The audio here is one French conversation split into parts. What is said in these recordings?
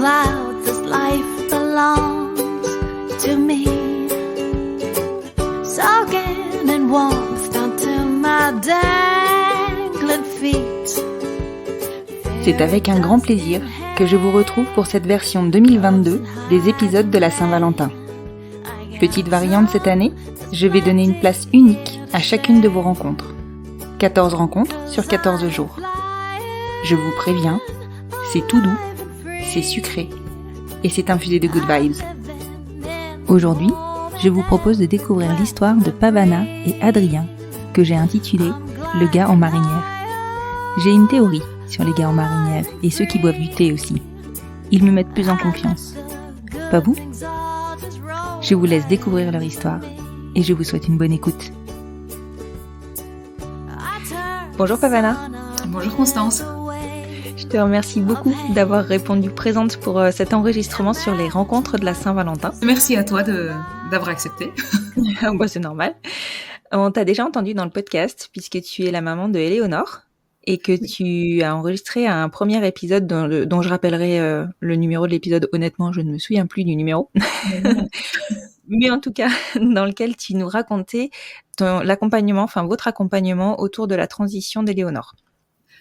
clouds, this life belongs to me. Soaking in warmth down to my dangling feet. C'est avec un grand plaisir que je vous retrouve pour cette version 2022 des épisodes de la Saint-Valentin. Petite variante cette année, je vais donner une place unique à chacune de vos rencontres. 14 rencontres sur 14 jours. Je vous préviens, c'est tout doux, c'est sucré et c'est infusé de good vibes. Aujourd'hui, je vous propose de découvrir l'histoire de Pavana et Adrien, que j'ai intitulé « Le gars en marinière ». J'ai une théorie sur les gars en marinière et ceux qui boivent du thé aussi. Ils me mettent plus en confiance. Pas vous ? Je vous laisse découvrir leur histoire et je vous souhaite une bonne écoute. Bonjour Pavana. Bonjour Constance. Je te remercie beaucoup d'avoir répondu présente pour cet enregistrement sur les rencontres de la Saint-Valentin. Merci à toi d'avoir accepté. Bah, c'est normal. On t'a déjà entendu dans le podcast puisque tu es la maman de Éléonore et que tu as enregistré un premier épisode dont je rappellerai le numéro de l'épisode. Honnêtement, je ne me souviens plus du numéro. Mais en tout cas, dans lequel tu nous racontais l'accompagnement, enfin votre accompagnement autour de la transition d'Éléonore.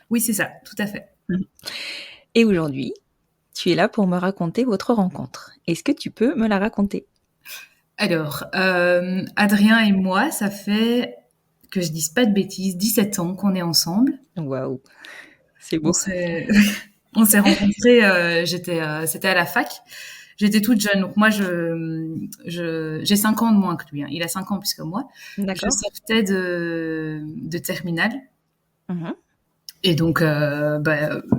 Oui, c'est ça, tout à fait. Et aujourd'hui, tu es là pour me raconter votre rencontre. Est-ce que tu peux me la raconter ? Alors, Adrien et moi, ça fait, que je dise pas de bêtises, 17 ans qu'on est ensemble. Waouh, c'est beau. On s'est rencontrés, c'était à la fac. J'étais toute jeune, donc moi, j'ai 5 ans de moins que lui. Hein. Il a 5 ans plus que moi. D'accord. Je sortais de terminale. Mm-hmm. Et donc,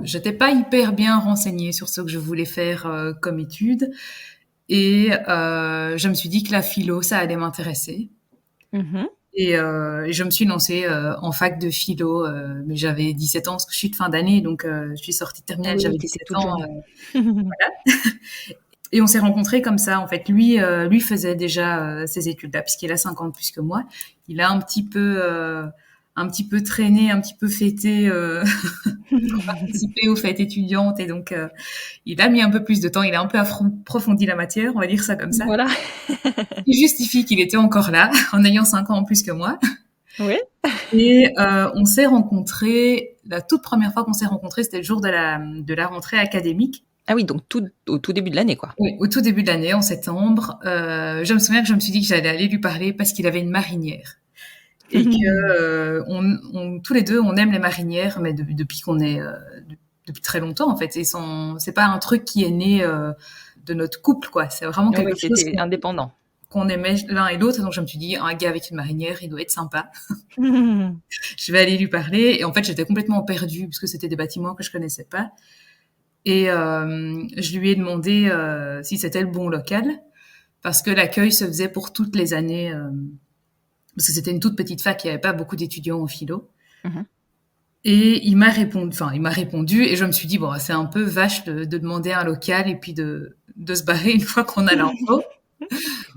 j'étais pas hyper bien renseignée sur ce que je voulais faire comme étude. Et je me suis dit que la philo, ça allait m'intéresser. Mm-hmm. Et je me suis lancée en fac de philo, mais j'avais 17 ans parce que je suis de fin d'année, donc je suis sortie de terminale, j'avais 17 ans. Voilà. Et on s'est rencontrés comme ça, en fait. Lui faisait déjà ses études là, puisqu'il a 5 ans de plus que moi. Il a un petit peu traîné, un petit peu fêté pour participer aux fêtes étudiantes. Et donc, il a mis un peu plus de temps. Il a un peu approfondi la matière, on va dire ça comme ça. Voilà. Il justifie qu'il était encore là, en ayant 5 ans en plus que moi. Oui. Et on s'est rencontrés, la toute première fois qu'on s'est rencontrés, c'était le jour de la rentrée académique. Ah oui, donc au tout début de l'année, quoi. Oui, au tout début de l'année, en septembre. Je me souviens que je me suis dit que j'allais aller lui parler parce qu'il avait une marinière. Et que on tous les deux, on aime les marinières, mais depuis qu'on est depuis très longtemps, en fait. C'est pas un truc qui est né de notre couple, quoi. C'est vraiment quelque chose c'était indépendant. Qu'on aimait l'un et l'autre. Donc je me suis dit, un gars avec une marinière, il doit être sympa. Je vais aller lui parler. Et en fait, j'étais complètement perdue parce que c'était des bâtiments que je connaissais pas. Et je lui ai demandé si c'était le bon local, parce que l'accueil se faisait pour toutes les années, parce que c'était une toute petite fac, il n'y avait pas beaucoup d'étudiants en philo. Mm-hmm. Et il m'a répondu, et je me suis dit, bon, c'est un peu vache de demander un local et puis de se barrer une fois qu'on a l'info.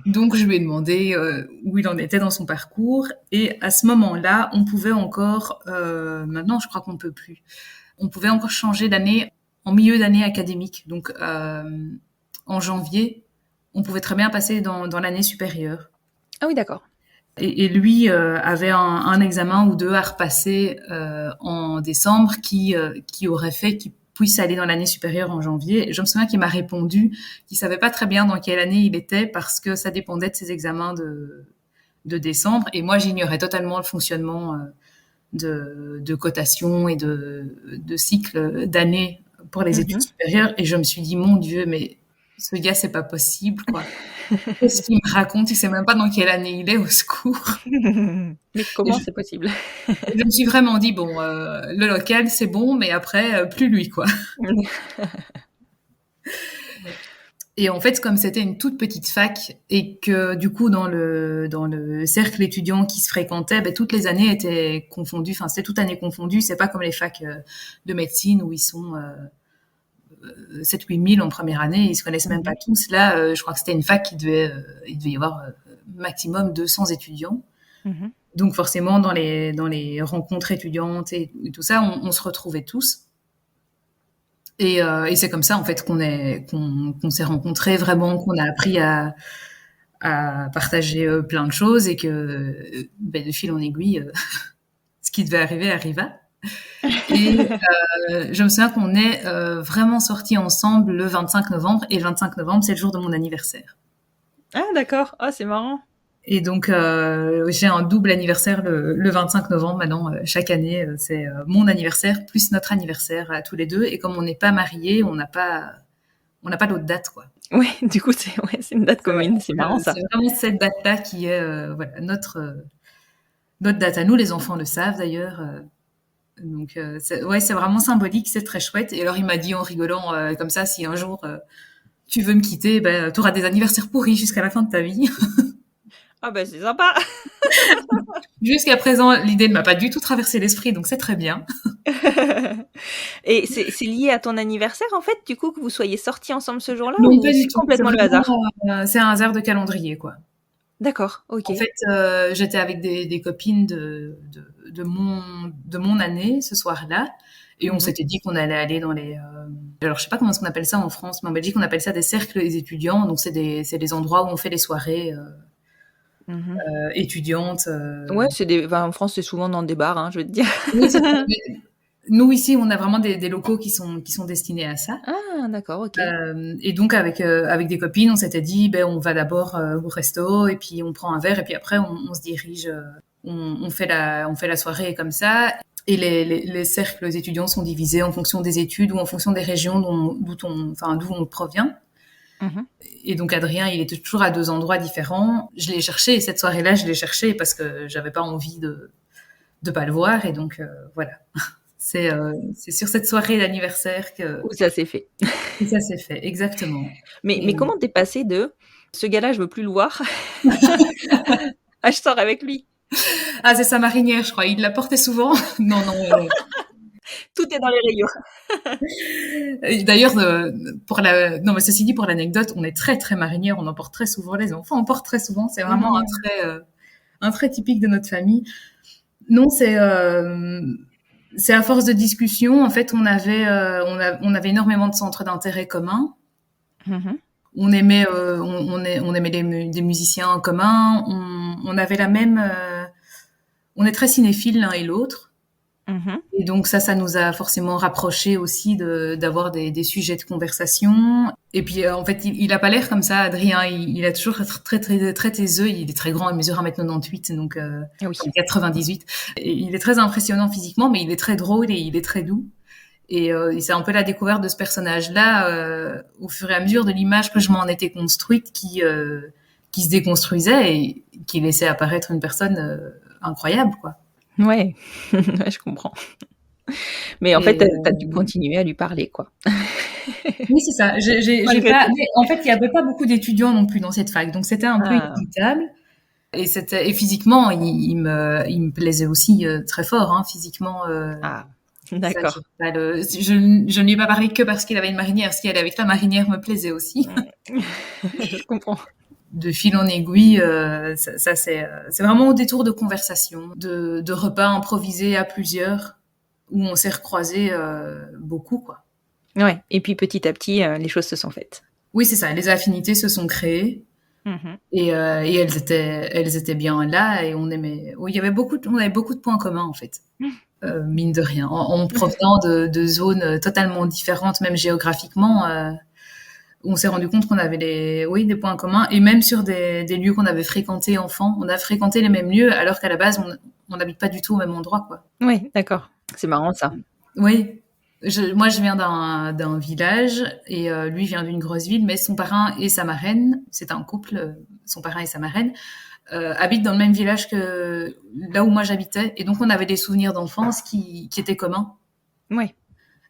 Donc je lui ai demandé où il en était dans son parcours, et à ce moment-là, on pouvait encore, maintenant je crois qu'on ne peut plus, on pouvait encore changer d'année en milieu d'année académique. Donc, en janvier, on pouvait très bien passer dans l'année supérieure. Ah oui, d'accord. Et lui avait un examen ou deux à repasser en décembre qui aurait fait qu'il puisse aller dans l'année supérieure en janvier. Et je me souviens qu'il m'a répondu qu'il savait pas très bien dans quelle année il était parce que ça dépendait de ses examens de décembre. Et moi, j'ignorais totalement le fonctionnement de cotation et de cycle d'année pour les études supérieures. Et je me suis dit, mon Dieu, mais ce gars, c'est pas possible, quoi. Qu'est-ce qu'il me raconte? Il sait même pas dans quelle année il est, au secours. Mais comment c'est possible? Je me suis vraiment dit, bon, le local, c'est bon, mais après, plus lui, quoi. Et en fait, comme c'était une toute petite fac et que du coup dans le cercle étudiant qui se fréquentait, toutes les années étaient confondues. Enfin, c'était toute année confondue. C'est pas comme les facs de médecine où ils sont 7-8 000 en première année, ils se connaissent même pas tous. Là, je crois que c'était une fac il devait y avoir maximum 200 étudiants. Mm-hmm. Donc forcément, dans les rencontres étudiantes et tout ça, on se retrouvait tous. Et c'est comme ça, en fait, qu'on s'est rencontrés vraiment, qu'on a appris à partager plein de choses et que, de fil en aiguille, ce qui devait arriver arriva. Et je me souviens qu'on est vraiment sortis ensemble le 25 novembre. Et le 25 novembre, c'est le jour de mon anniversaire. Ah, d'accord. Ah, c'est marrant. Et donc, j'ai un double anniversaire le 25 novembre. Maintenant, chaque année, c'est mon anniversaire plus notre anniversaire à tous les deux. Et comme on n'est pas mariés, on n'a pas d'autre date, quoi. Ouais, du coup, c'est une date commune. C'est marrant, ça. C'est vraiment cette date-là qui est voilà, notre date à nous. Les enfants le savent, d'ailleurs. Donc, c'est vraiment symbolique, c'est très chouette. Et alors, il m'a dit en rigolant comme ça, si un jour tu veux me quitter, tu auras des anniversaires pourris jusqu'à la fin de ta vie. Ah ben, c'est sympa. Jusqu'à présent, l'idée ne m'a pas du tout traversé l'esprit, donc c'est très bien. Et c'est lié à ton anniversaire, en fait, du coup, que vous soyez sortis ensemble ce jour-là? Non, ou pas du c'est tout. complètement le hasard? C'est un hasard de calendrier, quoi. D'accord, ok. En fait, j'étais avec des copines de mon année ce soir-là, et on s'était dit qu'on allait aller dans les... alors, je sais pas comment on appelle ça en France, mais en Belgique, on appelle ça des cercles étudiants. Donc, c'est des endroits où on fait les soirées étudiantes. Ouais, en France, c'est souvent dans des bars, hein, je veux te dire. Oui, nous, ici, on a vraiment des locaux qui sont destinés à ça. Ah, d'accord, ok. Et donc, avec des copines, on s'était dit, on va d'abord au resto, et puis on prend un verre, et puis après, on se dirige, on fait la soirée comme ça. Et les cercles étudiants sont divisés en fonction des études ou en fonction des régions d'où on provient. Et donc, Adrien, il était toujours à 2 endroits différents. Je l'ai cherché, et cette soirée-là, je l'ai cherché parce que j'avais pas envie de pas le voir, et donc, voilà. C'est sur cette soirée d'anniversaire Où ça s'est fait. que ça s'est fait, exactement. Mais comment t'es passé de ce gars-là, je veux plus le voir, à je sors avec lui? Ah, c'est sa marinière, je crois. Il la portait souvent. Non. Tout est dans les rayures. D'ailleurs, non, mais ceci dit, pour l'anecdote, on est très très marinière. On en porte très souvent. Les enfants en portent très souvent. C'est vraiment un trait typique de notre famille. Non, c'est à force de discussion. En fait, on avait énormément de centres d'intérêt communs. On aimait des musiciens en commun. On avait la même. On est très cinéphiles l'un et l'autre. Et donc ça nous a forcément rapprochés aussi d'avoir des sujets de conversation. Et puis en fait, il a pas l'air comme ça, Adrien. Il a toujours très très très taiseux. Il est très grand, il mesure 1m98, donc 98. Et il est très impressionnant physiquement, mais il est très drôle et il est très doux. Et c'est un peu la découverte de ce personnage-là au fur et à mesure de l'image que je m'en étais construite, qui se déconstruisait et qui laissait apparaître une personne incroyable, quoi. Ouais, ouais, je comprends. Mais en fait, t'as dû continuer à lui parler, quoi. Oui, c'est ça. En fait, il y avait pas beaucoup d'étudiants non plus dans cette fac, donc c'était un peu inévitable. Et physiquement, il me plaisait aussi très fort, hein, physiquement. D'accord. Je ne lui ai pas parlé que parce qu'il avait une marinière. Ce qui allait avec la marinière me plaisait aussi. Je comprends. De fil en aiguille, c'est vraiment au détour de conversations, de repas improvisés à plusieurs, où on s'est recroisés beaucoup, quoi. Ouais. Et puis petit à petit, les choses se sont faites. Oui, c'est ça. Les affinités se sont créées. Et elles étaient bien là, et on aimait. Oui, on avait beaucoup de points communs, en fait. Mine de rien, en provenant de zones totalement différentes, même géographiquement. On s'est rendu compte qu'on avait des points communs, et même sur des lieux qu'on avait fréquentés enfants, on a fréquenté les mêmes lieux, alors qu'à la base, on n'habite pas du tout au même endroit, quoi. Oui, d'accord. C'est marrant, ça. Oui. Moi, je viens d'un village, et lui vient d'une grosse ville, mais son parrain et sa marraine, c'est un couple, son parrain et sa marraine, habitent dans le même village que là où moi j'habitais, et donc on avait des souvenirs d'enfance qui étaient communs. Oui.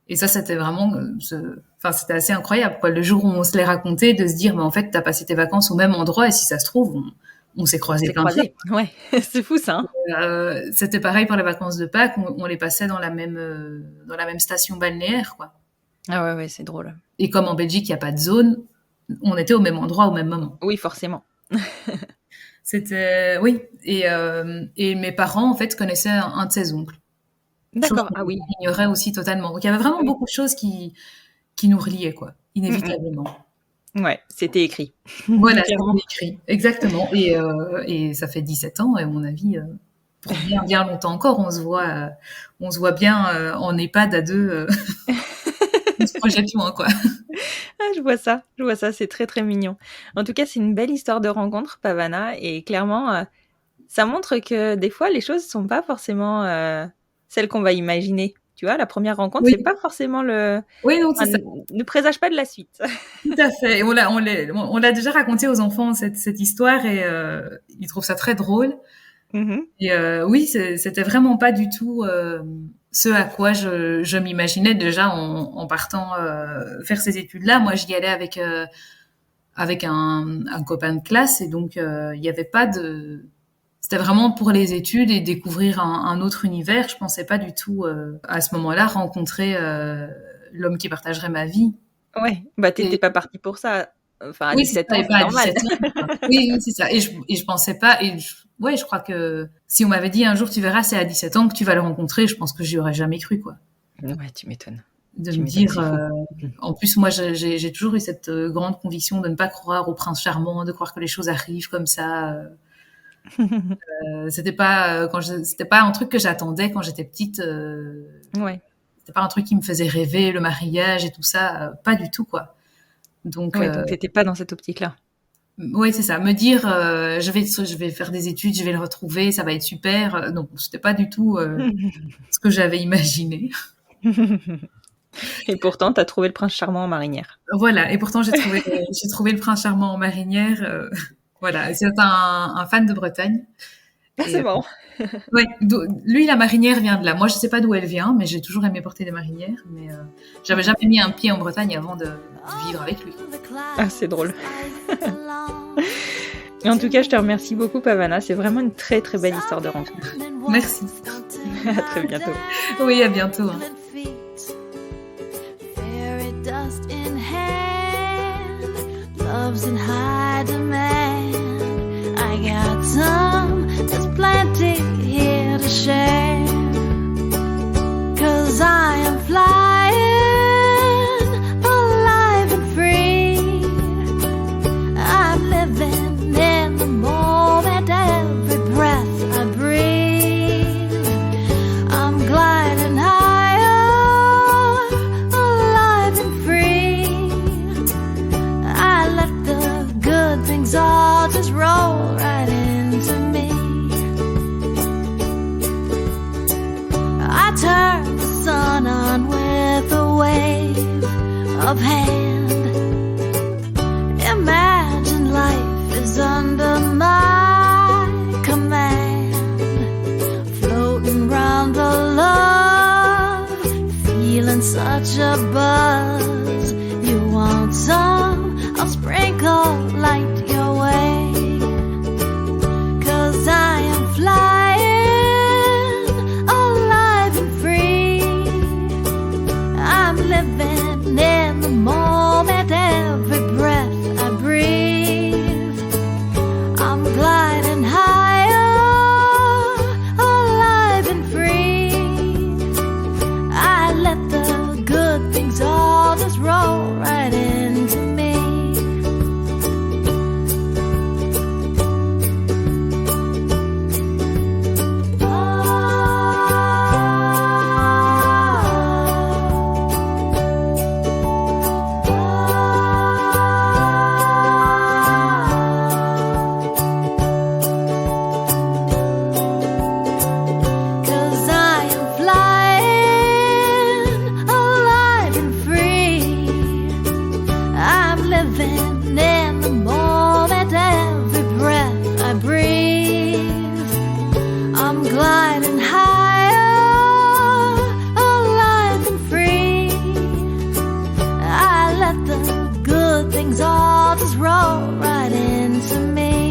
Et ça, c'était vraiment, c'était assez incroyable, quoi. Le jour où on se les racontait, de se dire, mais en fait, t'as passé tes vacances au même endroit, et si ça se trouve, on s'est croisés plein de fois. Ouais, c'est fou, ça. Hein. C'était pareil pour les vacances de Pâques, on les passait dans la même station balnéaire, quoi. Ah ouais, c'est drôle. Et comme en Belgique, il n'y a pas de zone, on était au même endroit au même moment. Oui, forcément. C'était, oui. Et mes parents, en fait, connaissaient un de ses oncles. D'accord, ah oui. Ignorait aussi totalement. Donc il y avait vraiment beaucoup de choses qui qui nous reliait, quoi, inévitablement. Ouais, c'était écrit. Voilà, c'était écrit, exactement. Et ça fait 17 ans, et à mon avis, pour bien, bien longtemps encore, on se voit bien en EHPAD à deux, on se projette loin, quoi. Ah, je vois ça, c'est très très mignon. En tout cas, c'est une belle histoire de rencontre, Pavana, et clairement, ça montre que des fois, les choses sont pas forcément celles qu'on va imaginer. Tu vois, la première rencontre, c'est pas forcément Oui, non, c'est ça. Ne présage pas de la suite. Tout à fait. Et on l'a déjà raconté aux enfants, cette histoire, et ils trouvent ça très drôle. Et oui, c'était vraiment pas du tout ce à quoi je m'imaginais déjà en partant faire ces études-là. Moi, j'y allais avec un copain de classe, et donc il y avait pas de... C'était vraiment pour les études et découvrir un autre univers. Je pensais pas du tout à ce moment-là rencontrer l'homme qui partagerait ma vie. Ouais, bah t'étais pas partie pour ça. Enfin, à 17 ans, c'est normal. Oui, c'est ça. Et je pensais pas. Je crois que si on m'avait dit un jour tu verras, c'est à 17 ans que tu vas le rencontrer, je pense que j'y aurais jamais cru, quoi. Ouais, tu m'étonnes. Me dire. En plus, moi, j'ai toujours eu cette grande conviction de ne pas croire au prince charmant, de croire que les choses arrivent comme ça. C'était pas un truc que j'attendais quand j'étais petite. Ouais. C'était pas un truc qui me faisait rêver, le mariage et tout ça, pas du tout, quoi. Donc t'étais pas dans cette optique-là. Oui, c'est ça. Me dire, je vais faire des études, je vais le retrouver, ça va être super. Non, c'était pas du tout ce que j'avais imaginé. Et pourtant, t'as trouvé le prince charmant en marinière. Voilà. Et pourtant, j'ai trouvé le prince charmant en marinière. Voilà. C'est un fan de Bretagne. C'est bon. Ouais. Lui, la marinière vient de là. Moi, je sais pas d'où elle vient, mais j'ai toujours aimé porter des marinières. Mais j'avais jamais mis un pied en Bretagne avant de vivre avec lui. Ah, c'est drôle. En tout cas, je te remercie beaucoup, Pavana. C'est vraiment une très très belle histoire de rencontre. Merci. À très bientôt. Oui, à bientôt. Love's in high demand. I got some, there's plenty here to share. 'Cause I am flying, alive and free. I'm living in the moment, every breath I breathe. I'm gliding higher, alive and free. I let the good things all just roll right into me. I turn the sun on with a wave of hand. Imagine life is under my command. Floating round the love, feeling such a buzz. You want some? I'll sprinkle light your way. 'Cause I am flying, alive and free. I'm living in the moment, every breath I breathe. I'm gliding higher, alive and free. I let the good things all just roll right into me. Things all just roll right into me.